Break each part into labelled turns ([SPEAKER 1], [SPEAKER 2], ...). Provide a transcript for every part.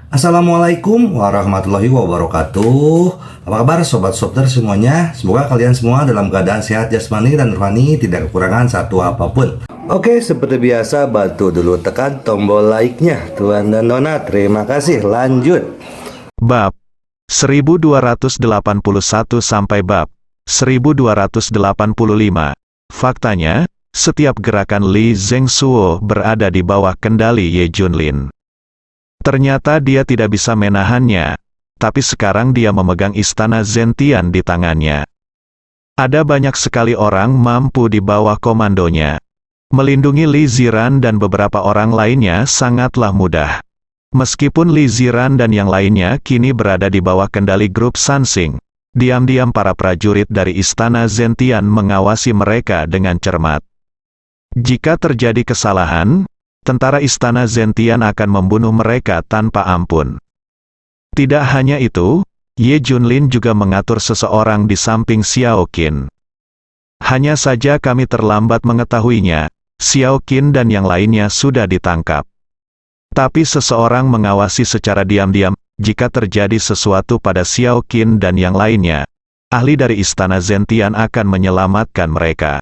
[SPEAKER 1] Assalamualaikum warahmatullahi wabarakatuh. Apa kabar sobat Softer semuanya? Semoga kalian semua dalam keadaan sehat jasmani dan rohani, tidak kekurangan satu apapun. Oke, seperti biasa bantu dulu tekan tombol like-nya Tuan dan Nona. Terima kasih. Lanjut.
[SPEAKER 2] Bab 1281 sampai bab 1285. Faktanya, setiap gerakan Li Zhengsuo berada di bawah kendali Ye Junlin. Ternyata dia tidak bisa menahannya, tapi sekarang dia memegang istana Zentian di tangannya. Ada banyak sekali orang mampu di bawah komandonya. Melindungi Li Ziran dan beberapa orang lainnya sangatlah mudah. Meskipun Li Ziran dan yang lainnya kini berada di bawah kendali grup Sansing, diam-diam para prajurit dari istana Zentian mengawasi mereka dengan cermat. Jika terjadi kesalahan, tentara istana Zentian akan membunuh mereka tanpa ampun. Tidak hanya itu, Ye Junlin juga mengatur seseorang di samping Xiao Qin. Hanya saja kami terlambat mengetahuinya, Xiao Qin dan yang lainnya sudah ditangkap. Tapi seseorang mengawasi secara diam-diam, jika terjadi sesuatu pada Xiao Qin dan yang lainnya, ahli dari istana Zentian akan menyelamatkan mereka.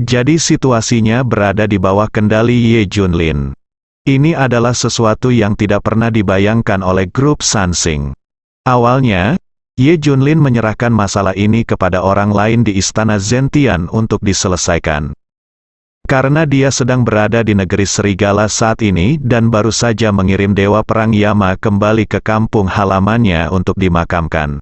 [SPEAKER 2] Jadi situasinya berada di bawah kendali Ye Junlin. Ini adalah sesuatu yang tidak pernah dibayangkan oleh grup Sansing. Awalnya, Ye Junlin menyerahkan masalah ini kepada orang lain di istana Zentian untuk diselesaikan. Karena dia sedang berada di negeri Serigala saat ini dan baru saja mengirim Dewa Perang Yama kembali ke kampung halamannya untuk dimakamkan.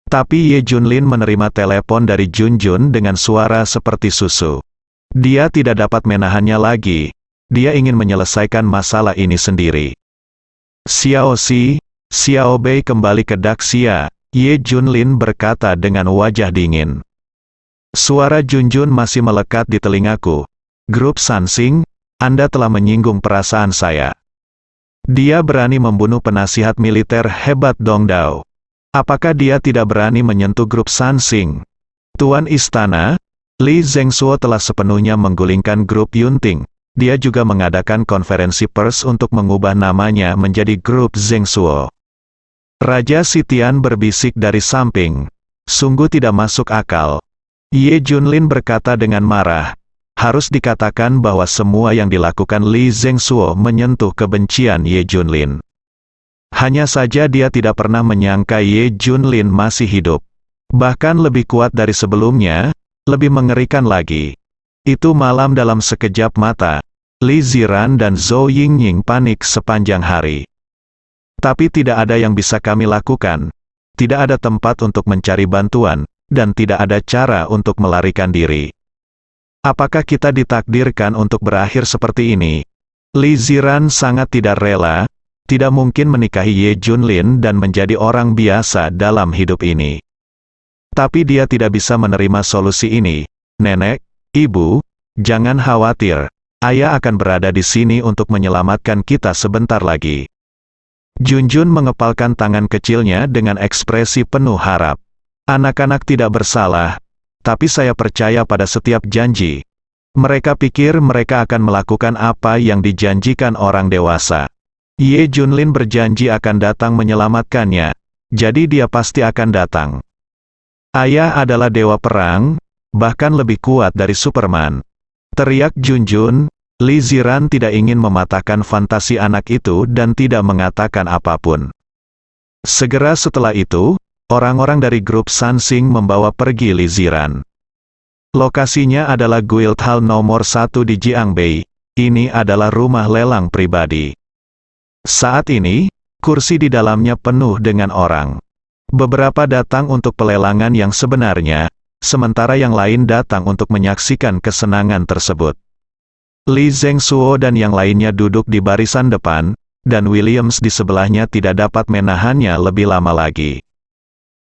[SPEAKER 2] Tapi Ye Junlin menerima telepon dari Junjun dengan suara seperti susu. Dia tidak dapat menahannya lagi. Dia ingin menyelesaikan masalah ini sendiri. Xiao Si, Xiao Bei kembali ke Daxia, Ye Junlin berkata dengan wajah dingin. Suara Junjun masih melekat di telingaku. Grup Sansing, Anda telah menyinggung perasaan saya. Dia berani membunuh penasihat militer hebat Dong Dao. Apakah dia tidak berani menyentuh grup Sansing? Tuan Istana, Li Zhengsuo telah sepenuhnya menggulingkan grup Yunting. Dia juga mengadakan konferensi pers untuk mengubah namanya menjadi grup Zhengsuo. Raja Sitian berbisik dari samping. Sungguh tidak masuk akal. Ye Junlin berkata dengan marah. Harus dikatakan bahwa semua yang dilakukan Li Zhengsuo menyentuh kebencian Ye Junlin. Hanya saja dia tidak pernah menyangka Ye Junlin masih hidup. Bahkan lebih kuat dari sebelumnya, lebih mengerikan lagi. Itu malam dalam sekejap mata, Li Ziran dan Zhou Yingying panik sepanjang hari. Tapi tidak ada yang bisa kami lakukan. Tidak ada tempat untuk mencari bantuan, dan tidak ada cara untuk melarikan diri. Apakah kita ditakdirkan untuk berakhir seperti ini? Li Ziran sangat tidak rela. Tidak mungkin menikahi Ye Junlin dan menjadi orang biasa dalam hidup ini. Tapi dia tidak bisa menerima solusi ini. Nenek, ibu, jangan khawatir. Ayah akan berada di sini untuk menyelamatkan kita sebentar lagi. Junjun mengepalkan tangan kecilnya dengan ekspresi penuh harap. Anak-anak tidak bersalah, tapi saya percaya pada setiap janji. Mereka pikir mereka akan melakukan apa yang dijanjikan orang dewasa. Ye Junlin berjanji akan datang menyelamatkannya, jadi dia pasti akan datang. Ayah adalah dewa perang, bahkan lebih kuat dari Superman. Teriak Junjun. Li Ziran tidak ingin mematahkan fantasi anak itu dan tidak mengatakan apapun. Segera setelah itu, orang-orang dari grup Sansing membawa pergi Li Ziran. Lokasinya adalah Guild Hall nomor 1 di Jiangbei. Ini adalah rumah lelang pribadi. Saat ini, kursi di dalamnya penuh dengan orang. Beberapa datang untuk pelelangan yang sebenarnya, sementara yang lain datang untuk menyaksikan kesenangan tersebut. Li Zhengsuo dan yang lainnya duduk di barisan depan, dan Williams di sebelahnya tidak dapat menahannya lebih lama lagi.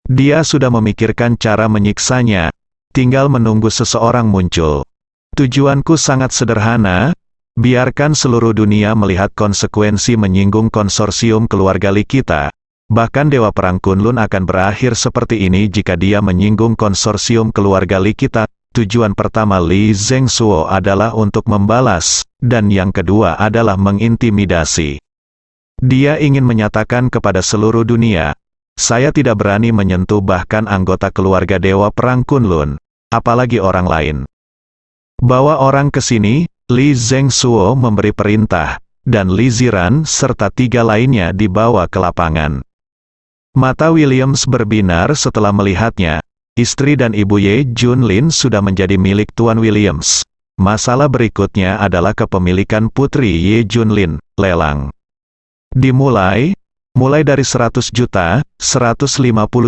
[SPEAKER 2] Dia sudah memikirkan cara menyiksanya, tinggal menunggu seseorang muncul. Tujuanku sangat sederhana. Biarkan seluruh dunia melihat konsekuensi menyinggung konsorsium keluarga Li kita. Bahkan Dewa Perang Kunlun akan berakhir seperti ini jika dia menyinggung konsorsium keluarga Li kita. Tujuan pertama Li Zhengsuo adalah untuk membalas, dan yang kedua adalah mengintimidasi. Dia ingin menyatakan kepada seluruh dunia, saya tidak berani menyentuh bahkan anggota keluarga Dewa Perang Kunlun, apalagi orang lain. Bawa orang ke sini, Li Zhengsuo memberi perintah, dan Li Ziran serta 3 lainnya dibawa ke lapangan. Mata Williams berbinar setelah melihatnya. Istri dan ibu Ye Junlin sudah menjadi milik Tuan Williams. Masalah berikutnya adalah kepemilikan putri Ye Junlin, lelang. Dimulai dari 100 juta, 150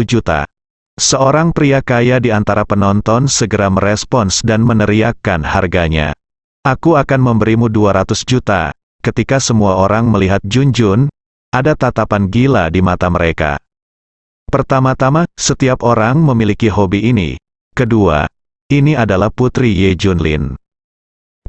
[SPEAKER 2] juta. Seorang pria kaya di antara penonton segera merespons dan meneriakkan harganya. Aku akan memberimu 200 juta. Ketika semua orang melihat Junjun, ada tatapan gila di mata mereka. Pertama-tama, setiap orang memiliki hobi ini. Kedua, ini adalah putri Ye Junlin.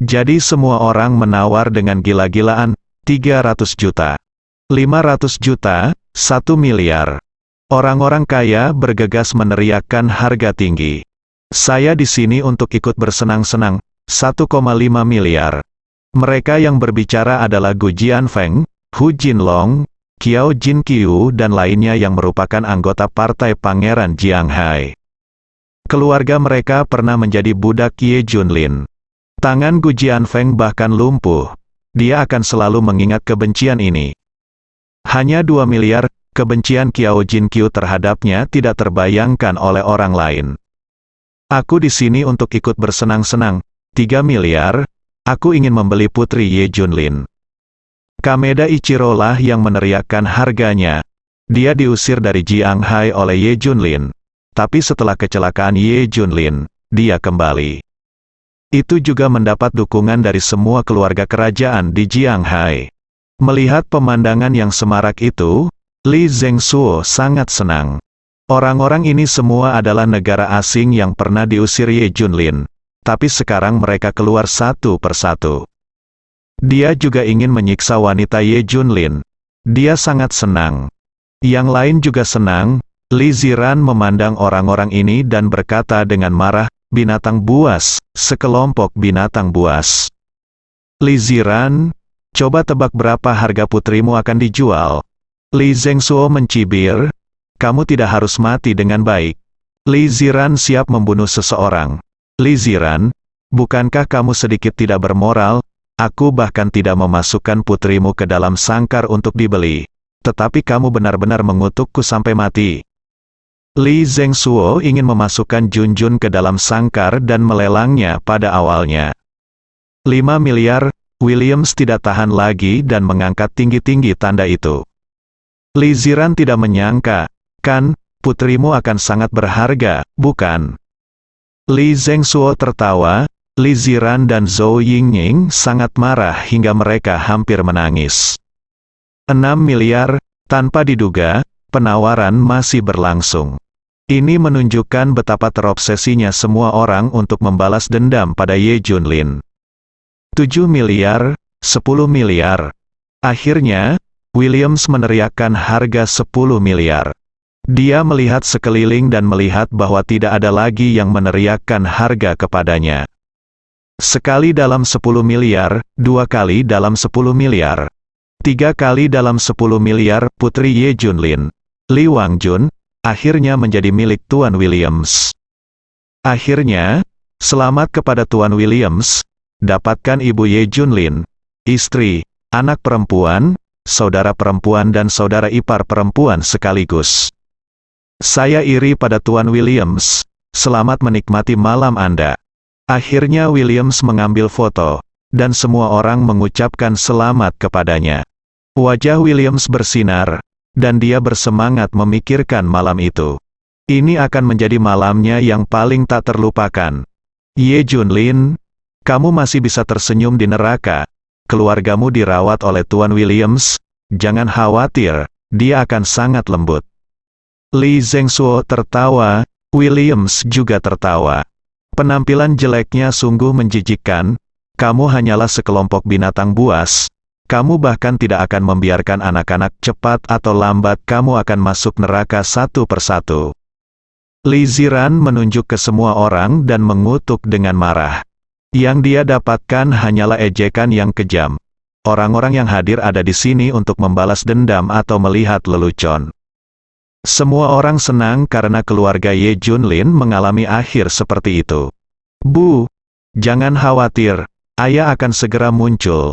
[SPEAKER 2] Jadi semua orang menawar dengan gila-gilaan, 300 juta, 500 juta, 1 miliar. Orang-orang kaya bergegas meneriakkan harga tinggi. Saya di sini untuk ikut bersenang-senang, 1,5 miliar. Mereka yang berbicara adalah Gu Jianfeng, Hu Jinlong, Qiao Jinqiu dan lainnya yang merupakan anggota partai Pangeran Jianghai. Keluarga mereka pernah menjadi budak Ye Junlin. Tangan Gu Jianfeng bahkan lumpuh. Dia akan selalu mengingat kebencian ini. Hanya 2 miliar, kebencian Qiao Jinqiu terhadapnya tidak terbayangkan oleh orang lain. Aku di sini untuk ikut bersenang-senang, 3 miliar, aku ingin membeli putri Ye Junlin. Kameda Ichiro lah yang meneriakkan harganya. Dia diusir dari Jianghai oleh Ye Junlin. Tapi setelah kecelakaan Ye Junlin, dia kembali. Itu juga mendapat dukungan dari semua keluarga kerajaan di Jianghai. Melihat pemandangan yang semarak itu, Li Zhengsuo sangat senang. Orang-orang ini semua adalah negara asing yang pernah diusir Ye Junlin. Tapi sekarang mereka keluar satu persatu. Dia juga ingin menyiksa wanita Ye Junlin. Dia sangat senang. Yang lain juga senang. Li Ziran memandang orang-orang ini dan berkata dengan marah, binatang buas, sekelompok binatang buas. Li Ziran, coba tebak berapa harga putrimu akan dijual. Li Zhengsuo mencibir, kamu tidak harus mati dengan baik. Li Ziran siap membunuh seseorang. Li Ziran, bukankah kamu sedikit tidak bermoral? Aku bahkan tidak memasukkan putrimu ke dalam sangkar untuk dibeli. Tetapi kamu benar-benar mengutukku sampai mati. Li Zhengsuo ingin memasukkan Junjun ke dalam sangkar dan melelangnya pada awalnya. 5 miliar, Williams tidak tahan lagi dan mengangkat tinggi-tinggi tanda itu. Li Ziran tidak menyangka, kan, putrimu akan sangat berharga, bukan? Li Zhengsuo tertawa. Li Ziran dan Zhou Yingning sangat marah hingga mereka hampir menangis. 6 miliar, tanpa diduga, penawaran masih berlangsung. Ini menunjukkan betapa terobsesinya semua orang untuk membalas dendam pada Ye Junlin. 7 miliar, 10 miliar. Akhirnya, Williams meneriakkan harga 10 miliar. Dia melihat sekeliling dan melihat bahwa tidak ada lagi yang meneriakkan harga kepadanya. Sekali dalam 10 miliar, 2 kali dalam 10 miliar. 3 kali dalam 10 miliar, putri Ye Junlin, Li Wangjun, akhirnya menjadi milik Tuan Williams. Akhirnya, selamat kepada Tuan Williams, dapatkan Ibu Ye Junlin, istri, anak perempuan, saudara perempuan dan saudara ipar perempuan sekaligus. Saya iri pada Tuan Williams, selamat menikmati malam Anda. Akhirnya Williams mengambil foto, dan semua orang mengucapkan selamat kepadanya. Wajah Williams bersinar, dan dia bersemangat memikirkan malam itu. Ini akan menjadi malamnya yang paling tak terlupakan. Ye Junlin, kamu masih bisa tersenyum di neraka. Keluargamu dirawat oleh Tuan Williams, jangan khawatir, dia akan sangat lembut. Li Zhengsuo tertawa, Williams juga tertawa. Penampilan jeleknya sungguh menjijikkan, kamu hanyalah sekelompok binatang buas, kamu bahkan tidak akan membiarkan anak-anak cepat atau lambat kamu akan masuk neraka satu persatu. Li Ziran menunjuk ke semua orang dan mengutuk dengan marah. Yang dia dapatkan hanyalah ejekan yang kejam. Orang-orang yang hadir ada di sini untuk membalas dendam atau melihat lelucon. Semua orang senang karena keluarga Ye Junlin mengalami akhir seperti itu. Bu, jangan khawatir, ayah akan segera muncul.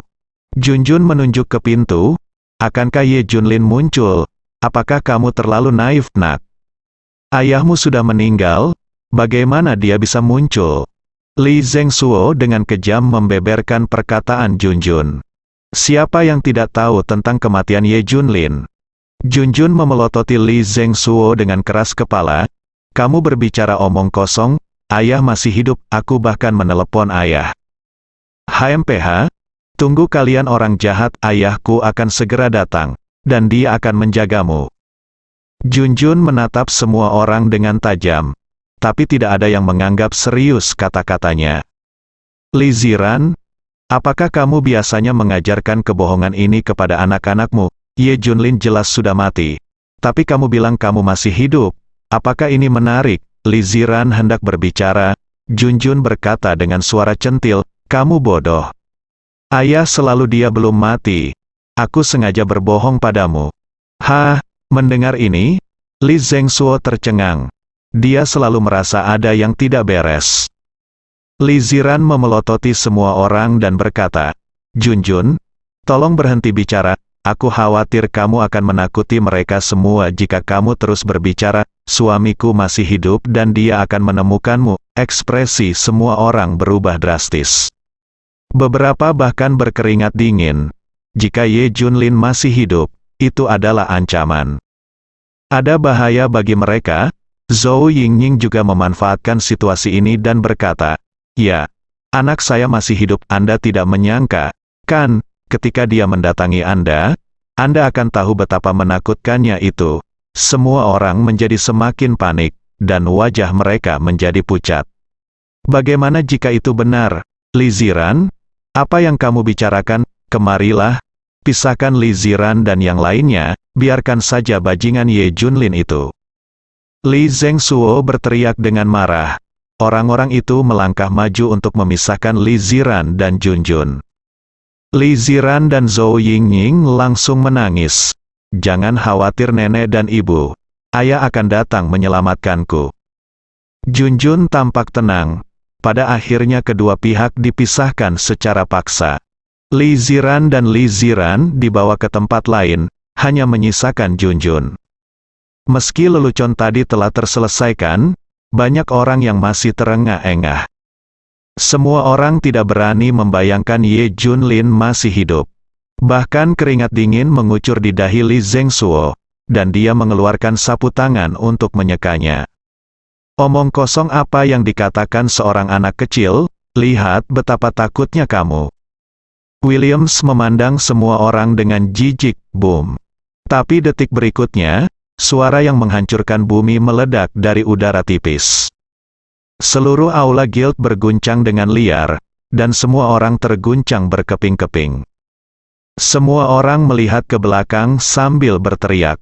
[SPEAKER 2] Junjun menunjuk ke pintu. Akankah Ye Junlin muncul? Apakah kamu terlalu naif, nak? Ayahmu sudah meninggal, bagaimana dia bisa muncul? Li Zhengsuo dengan kejam membeberkan perkataan Junjun. Siapa yang tidak tahu tentang kematian Ye Junlin? Junjun memelototi Li Zhengsuo dengan keras kepala. Kamu berbicara omong kosong, ayah masih hidup, aku bahkan menelepon ayah. HMPH, tunggu kalian orang jahat, ayahku akan segera datang, dan dia akan menjagamu. Junjun menatap semua orang dengan tajam, tapi tidak ada yang menganggap serius kata-katanya. Li Ziran, apakah kamu biasanya mengajarkan kebohongan ini kepada anak-anakmu? Ye Junlin jelas sudah mati, tapi kamu bilang kamu masih hidup. Apakah ini menarik? Li Ziran hendak berbicara. Junjun berkata dengan suara centil, kamu bodoh. Ayah selalu dia belum mati. Aku sengaja berbohong padamu. Mendengar ini, Li Zhengsuo tercengang. Dia selalu merasa ada yang tidak beres. Li Ziran memelototi semua orang dan berkata, Junjun, tolong berhenti bicara, aku khawatir kamu akan menakuti mereka semua jika kamu terus berbicara, suamiku masih hidup dan dia akan menemukanmu. Ekspresi semua orang berubah drastis. Beberapa bahkan berkeringat dingin. Jika Ye Junlin masih hidup, itu adalah ancaman. Ada bahaya bagi mereka. Zhou Yingning juga memanfaatkan situasi ini dan berkata, ya, anak saya masih hidup, Anda tidak menyangka, kan, ketika dia mendatangi Anda akan tahu betapa menakutkannya itu. Semua orang menjadi semakin panik, dan wajah mereka menjadi pucat. Bagaimana jika itu benar? Li Ziran, apa yang kamu bicarakan? Kemarilah, pisahkan Li Ziran dan yang lainnya, biarkan saja bajingan Ye Junlin itu. Li Zhengsuo berteriak dengan marah. Orang-orang itu melangkah maju untuk memisahkan Li Ziran dan Junjun. Li Ziran dan Zhou Yingning langsung menangis. Jangan khawatir nenek dan ibu. Ayah akan datang menyelamatkanku. Junjun tampak tenang. Pada akhirnya kedua pihak dipisahkan secara paksa. Li Ziran dan Li Ziran dibawa ke tempat lain, hanya menyisakan Junjun. Meski lelucon tadi telah terselesaikan, banyak orang yang masih terengah-engah. Semua orang tidak berani membayangkan Ye Junlin masih hidup. Bahkan keringat dingin mengucur di dahi Li Zhengsuo, dan dia mengeluarkan sapu tangan untuk menyekanya. Omong kosong apa yang dikatakan seorang anak kecil, lihat betapa takutnya kamu. Williams memandang semua orang dengan jijik, boom. Tapi detik berikutnya, suara yang menghancurkan bumi meledak dari udara tipis. Seluruh aula guild berguncang dengan liar, dan semua orang terguncang berkeping-keping. Semua orang melihat ke belakang sambil berteriak.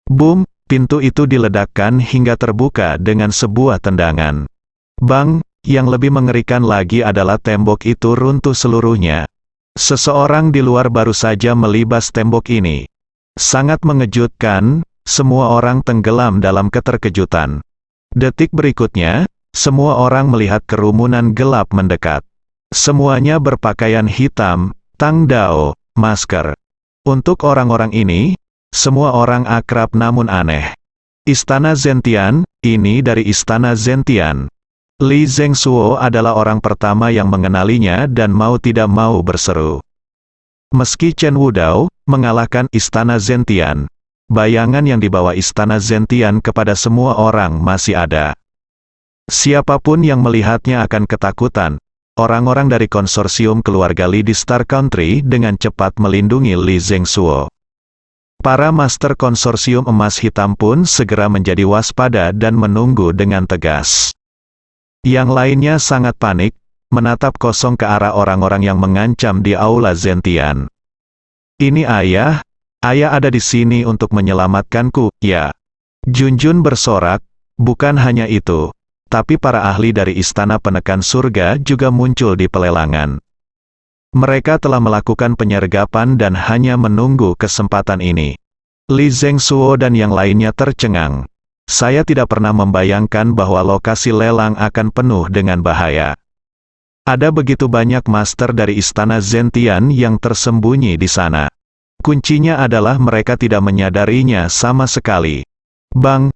[SPEAKER 2] Boom, pintu itu diledakkan hingga terbuka dengan sebuah tendangan. Bang, yang lebih mengerikan lagi adalah tembok itu runtuh seluruhnya. Seseorang di luar baru saja melibas tembok ini. Sangat mengejutkan, semua orang tenggelam dalam keterkejutan. Detik berikutnya, semua orang melihat kerumunan gelap mendekat. Semuanya berpakaian hitam, tang dao, masker. Untuk orang-orang ini, semua orang akrab namun aneh. Istana Zentian, ini dari Istana Zentian. Li Zhengsuo adalah orang pertama yang mengenalinya dan mau tidak mau berseru. Meski Chen Wudao mengalahkan Istana Zentian, bayangan yang dibawa Istana Zentian kepada semua orang masih ada. Siapapun yang melihatnya akan ketakutan. Orang-orang dari konsorsium keluarga Li di Star Country dengan cepat melindungi Li Zhengsuo. Para master konsorsium emas hitam pun segera menjadi waspada dan menunggu dengan tegas. Yang lainnya sangat panik, menatap kosong ke arah orang-orang yang mengancam di aula Zentian. Ini ayah ada di sini untuk menyelamatkanku, ya. Junjun bersorak, bukan hanya itu, tapi para ahli dari istana penekan surga juga muncul di pelelangan. Mereka telah melakukan penyergapan dan hanya menunggu kesempatan ini. Li Zhengsuo dan yang lainnya tercengang. Saya tidak pernah membayangkan bahwa lokasi lelang akan penuh dengan bahaya. Ada begitu banyak master dari istana Zentian yang tersembunyi di sana. Kuncinya adalah mereka tidak menyadarinya sama sekali. Bang,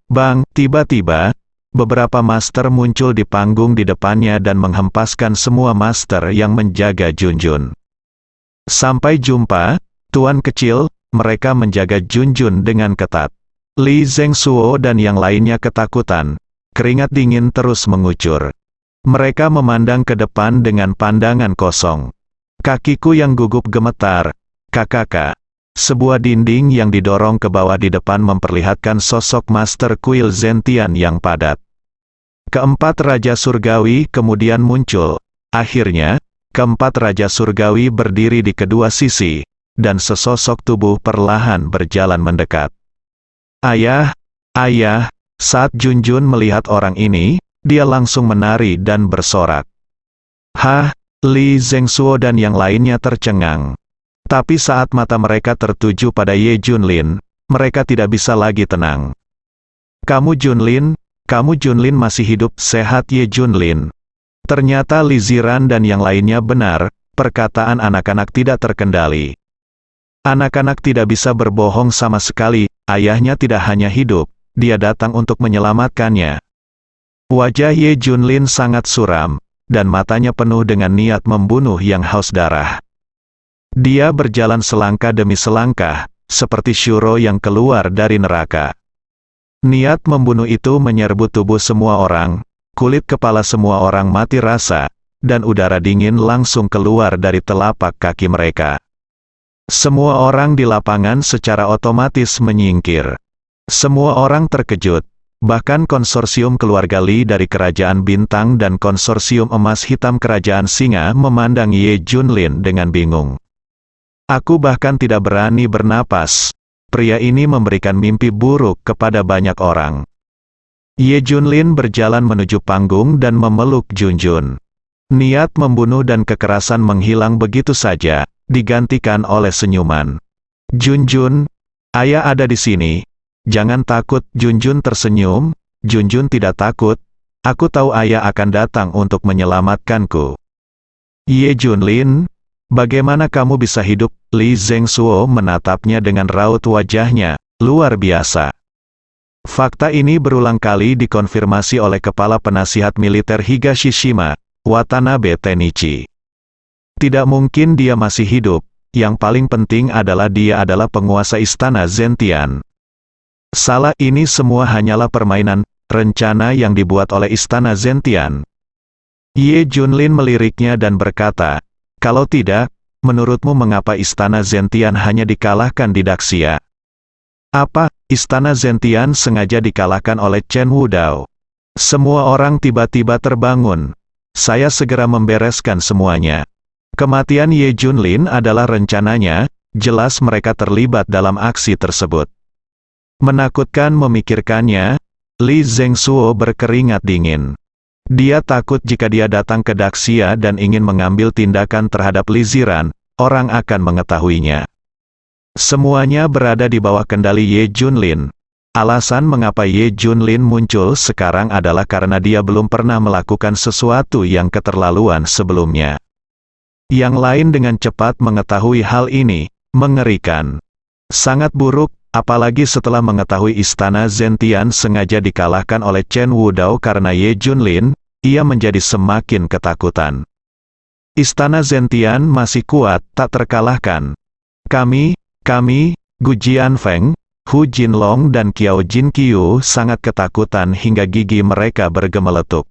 [SPEAKER 2] tiba-tiba, beberapa master muncul di panggung di depannya dan menghempaskan semua master yang menjaga Junjun. Sampai jumpa, Tuan Kecil, mereka menjaga Junjun dengan ketat. Li Zhengsuo dan yang lainnya ketakutan, keringat dingin terus mengucur. Mereka memandang ke depan dengan pandangan kosong. Kakiku yang gugup gemetar, kakak. Sebuah dinding yang didorong ke bawah di depan memperlihatkan sosok Master Kuil Zentian yang padat. Keempat Raja Surgawi kemudian muncul. Akhirnya, keempat Raja Surgawi berdiri di kedua sisi, dan sesosok tubuh perlahan berjalan mendekat. Ayah, saat Junjun melihat orang ini, dia langsung menari dan bersorak. Li Zhengsuo dan yang lainnya tercengang. Tapi saat mata mereka tertuju pada Ye Junlin, mereka tidak bisa lagi tenang. Kamu Junlin masih hidup, sehat Ye Junlin. Ternyata Li Ziran dan yang lainnya benar, perkataan anak-anak tidak terkendali. Anak-anak tidak bisa berbohong sama sekali, ayahnya tidak hanya hidup, dia datang untuk menyelamatkannya. Wajah Ye Junlin sangat suram, dan matanya penuh dengan niat membunuh yang haus darah. Dia berjalan selangkah demi selangkah, seperti Shuro yang keluar dari neraka. Niat membunuh itu menyerbu tubuh semua orang, kulit kepala semua orang mati rasa, dan udara dingin langsung keluar dari telapak kaki mereka. Semua orang di lapangan secara otomatis menyingkir. Semua orang terkejut, bahkan konsorsium keluarga Li dari Kerajaan Bintang dan konsorsium emas hitam Kerajaan Singa memandang Ye Junlin dengan bingung. Aku bahkan tidak berani bernapas. Pria ini memberikan mimpi buruk kepada banyak orang. Ye Junlin berjalan menuju panggung dan memeluk Junjun. Niat membunuh dan kekerasan menghilang begitu saja, digantikan oleh senyuman. Junjun, ayah ada di sini. Jangan takut, Junjun tersenyum. Junjun tidak takut. Aku tahu ayah akan datang untuk menyelamatkanku. Ye Junlin, bagaimana kamu bisa hidup? Li Zhengsuo menatapnya dengan raut wajahnya, luar biasa. Fakta ini berulang kali dikonfirmasi oleh Kepala Penasihat Militer Higashishima, Watanabe Tenichi. Tidak mungkin dia masih hidup, yang paling penting adalah dia adalah penguasa istana Zentian. Salah, ini semua hanyalah permainan, rencana yang dibuat oleh istana Zentian. Ye Junlin meliriknya dan berkata, kalau tidak, menurutmu mengapa istana Zentian hanya dikalahkan di Daxia? Apa, istana Zentian sengaja dikalahkan oleh Chen Wudao? Semua orang tiba-tiba terbangun. Saya segera membereskan semuanya. Kematian Ye Junlin adalah rencananya, jelas mereka terlibat dalam aksi tersebut. Menakutkan memikirkannya, Li Zhengsuo berkeringat dingin. Dia takut jika dia datang ke Daxia dan ingin mengambil tindakan terhadap Li Ziran, orang akan mengetahuinya. Semuanya berada di bawah kendali Ye Junlin. Alasan mengapa Ye Junlin muncul sekarang adalah karena dia belum pernah melakukan sesuatu yang keterlaluan sebelumnya. Yang lain dengan cepat mengetahui hal ini, mengerikan. Sangat buruk, apalagi setelah mengetahui istana Zentian sengaja dikalahkan oleh Chen Wudao karena Ye Junlin, ia menjadi semakin ketakutan. Istana Zentian masih kuat, tak terkalahkan. Kami, Gu Jianfeng, Hu Jinlong dan Qiao Jinqiu sangat ketakutan hingga gigi mereka bergemeletuk.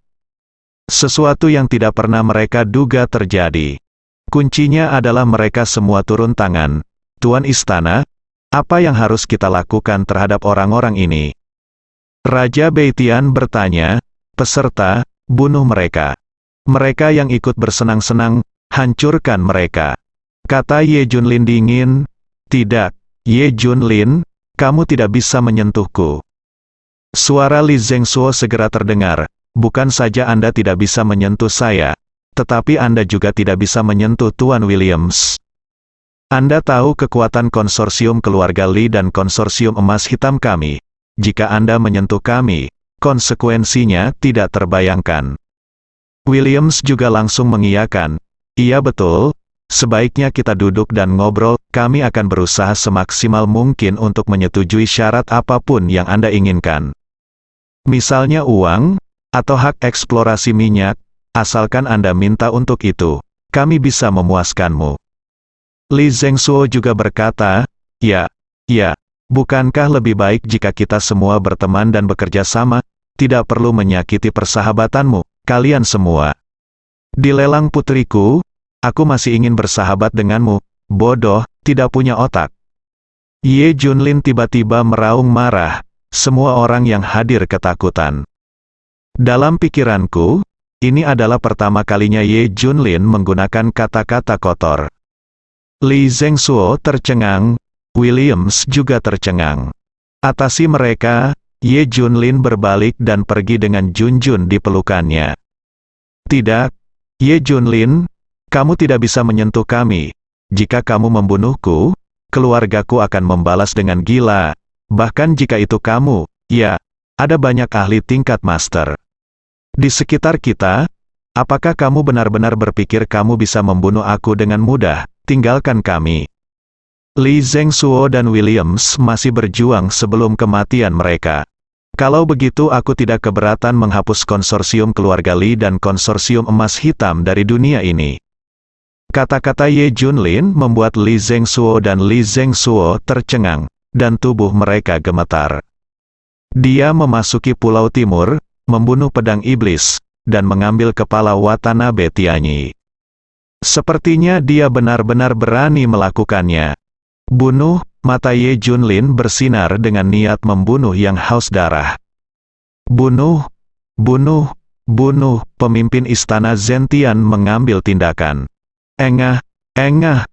[SPEAKER 2] Sesuatu yang tidak pernah mereka duga terjadi. Kuncinya adalah mereka semua turun tangan. Tuan Istana, apa yang harus kita lakukan terhadap orang-orang ini? Raja Beitian bertanya, peserta, bunuh mereka. Mereka yang ikut bersenang-senang, hancurkan mereka. Kata Ye Junlin dingin, tidak, Ye Junlin, kamu tidak bisa menyentuhku. Suara Li Zhengsuo segera terdengar, bukan saja Anda tidak bisa menyentuh saya, tetapi Anda juga tidak bisa menyentuh Tuan Williams. Anda tahu kekuatan konsorsium keluarga Lee dan konsorsium emas hitam kami. Jika Anda menyentuh kami, konsekuensinya tidak terbayangkan. Williams juga langsung mengiyakan, iya betul, sebaiknya kita duduk dan ngobrol, kami akan berusaha semaksimal mungkin untuk menyetujui syarat apapun yang Anda inginkan. Misalnya uang, atau hak eksplorasi minyak, asalkan Anda minta untuk itu, kami bisa memuaskanmu. Lee Zengsuo juga berkata, ya, bukankah lebih baik jika kita semua berteman dan bekerja sama, tidak perlu menyakiti persahabatanmu, kalian semua. Di lelang putriku, aku masih ingin bersahabat denganmu, bodoh, tidak punya otak. Ye Junlin tiba-tiba meraung marah, semua orang yang hadir ketakutan. Dalam pikiranku, ini adalah pertama kalinya Ye Junlin menggunakan kata-kata kotor. Lee Zengsuo tercengang, Williams juga tercengang. Atasi mereka, Ye Junlin berbalik dan pergi dengan Junjun di pelukannya. Tidak, Ye Junlin, kamu tidak bisa menyentuh kami. Jika kamu membunuhku, keluargaku akan membalas dengan gila. Bahkan jika itu kamu, ya, ada banyak ahli tingkat master di sekitar kita. Apakah kamu benar-benar berpikir kamu bisa membunuh aku dengan mudah? Tinggalkan kami. Lee Zengsuo dan Williams masih berjuang sebelum kematian mereka. Kalau begitu aku tidak keberatan menghapus konsorsium keluarga Lee dan konsorsium emas hitam dari dunia ini. Kata-kata Ye Junlin membuat Lee Zengsuo dan Lee Zengsuo tercengang, dan tubuh mereka gemetar. Dia memasuki Pulau Timur, membunuh pedang iblis, dan mengambil kepala Watanabe Tianyi. Sepertinya dia benar-benar berani melakukannya. Bunuh, mata Ye Junlin bersinar dengan niat membunuh yang haus darah. Bunuh, bunuh, bunuh, pemimpin istana Zentian mengambil tindakan. Engah,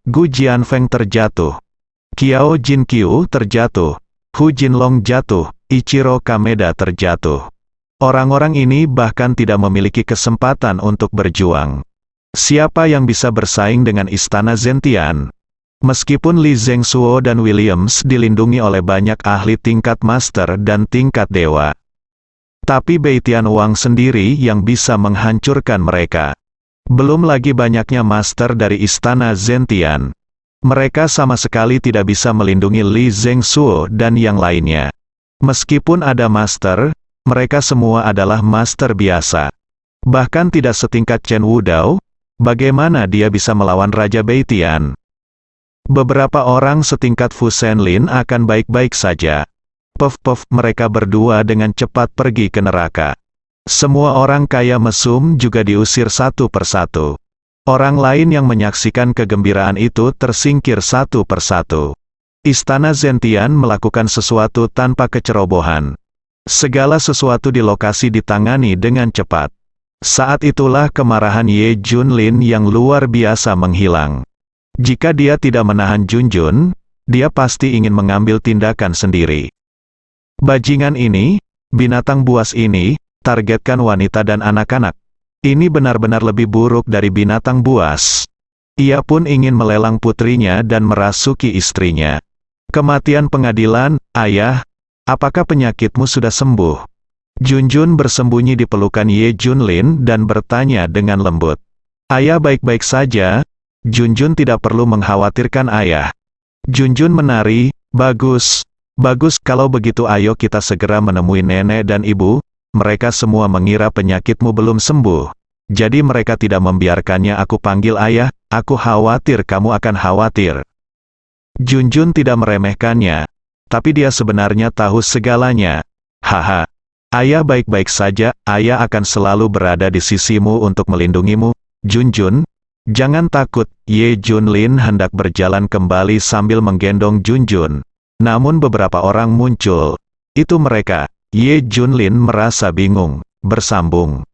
[SPEAKER 2] Gu Jianfeng terjatuh. Qiao Jinkyu terjatuh. Hu Jinlong jatuh, Ichiro Kameda terjatuh. Orang-orang ini bahkan tidak memiliki kesempatan untuk berjuang. Siapa yang bisa bersaing dengan istana Zentian? Meskipun Lee Zengsuo dan Williams dilindungi oleh banyak ahli tingkat master dan tingkat dewa, tapi Bei Tianwang sendiri yang bisa menghancurkan mereka. Belum lagi banyaknya master dari istana Zentian. Mereka sama sekali tidak bisa melindungi Lee Zengsuo dan yang lainnya. Meskipun ada master, mereka semua adalah master biasa. Bahkan tidak setingkat Chen Wudao. Bagaimana dia bisa melawan Raja Bei Tian? Beberapa orang setingkat Fu Shenlin akan baik-baik saja. Puff, mereka berdua dengan cepat pergi ke neraka. Semua orang kaya mesum juga diusir satu persatu. Orang lain yang menyaksikan kegembiraan itu tersingkir satu persatu. Istana Zentian melakukan sesuatu tanpa kecerobohan. Segala sesuatu di lokasi ditangani dengan cepat. Saat itulah kemarahan Ye Junlin yang luar biasa menghilang. Jika dia tidak menahan Junjun, dia pasti ingin mengambil tindakan sendiri. Bajingan ini, binatang buas ini, targetkan wanita dan anak-anak. Ini benar-benar lebih buruk dari binatang buas. Ia pun ingin melelang putrinya dan merasuki istrinya. Kematian pengadilan, ayah, apakah penyakitmu sudah sembuh? Junjun bersembunyi di pelukan Ye Junlin dan bertanya dengan lembut. Ayah baik-baik saja, Junjun tidak perlu mengkhawatirkan ayah. Junjun menari, bagus, kalau begitu ayo kita segera menemui nenek dan ibu, mereka semua mengira penyakitmu belum sembuh. Jadi mereka tidak membiarkannya aku panggil ayah, aku khawatir kamu akan khawatir. Junjun tidak meremehkannya, tapi dia sebenarnya tahu segalanya. Haha. Ayah baik-baik saja, ayah akan selalu berada di sisimu untuk melindungimu, Junjun. Jangan takut, Ye Junlin hendak berjalan kembali sambil menggendong Junjun. Namun beberapa orang muncul. Itu mereka. Ye Junlin merasa bingung, bersambung.